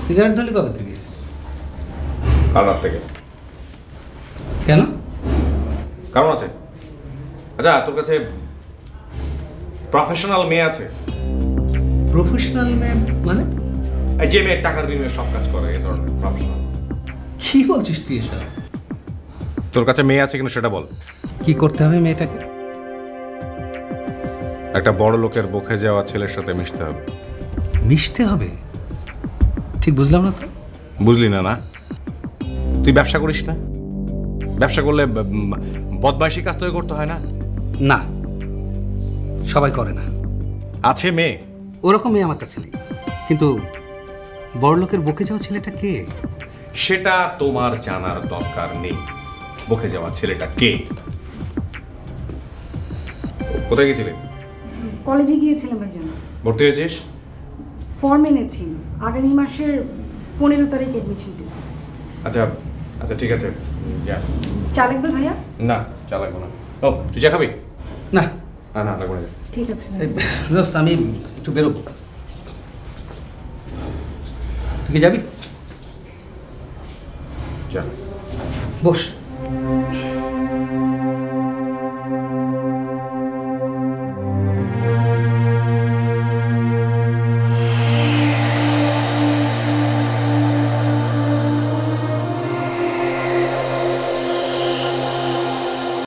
Cigarette ধরলি কবে থেকে? কাল রাত থেকে। কেন? কারণ আছে। আচ্ছা, তোর কাছে প্রফেশনাল মেয়ে আছে? প্রফেশনাল মেয়ে মানে? এই যে মেয়ের টাকার বিনিময়ে সব কাজ করে, এই ধরনের প্রফেশনাল। কি বলছিস তুই এসব? তোর কাছে মেয়ে আছে কিনা সেটা বল। কি করতে হবে মেয়েটাকে? একটা বড় লোকের বকে যাওয়া ছেলের সাথে মিশতে হবে। মিশতে হবে? ঠিক বুঝলাম না তো। বুঝলি না? না, তুই ব্যবসা করিস না? ব্যবসা করলে বদমাইশি কাজ তো করতে হয় না? না, সবাই করে না। আছে মেয়ে? ওরকম মেয়ে আমার কাছে নেই, কিন্তু বড় লোকের বকে যাওয়া ছেলেটা কে? সেটা তোমার জানার দরকার নেই। বকে যাওয়া ছেলেটা কে? কোথায় গেছিলে? কলেজে গিয়েছিলাম ভাইজান। ভর্তি হয়েছিস? ফর্ম এনেছি, আগামী মাসের 15 তারিখ অ্যাডমিশন টেস্ট। আচ্ছা আচ্ছা, ঠিক আছে, যা। চা লাগবে ভাইয়া? না, চা লাগবে না। ও, তুই চা খাবি? না না, লাগবে না। ঠিক আছে। দোস্ত, আমি একটু বেরোবো। তুই কি যাবি? যা। বস।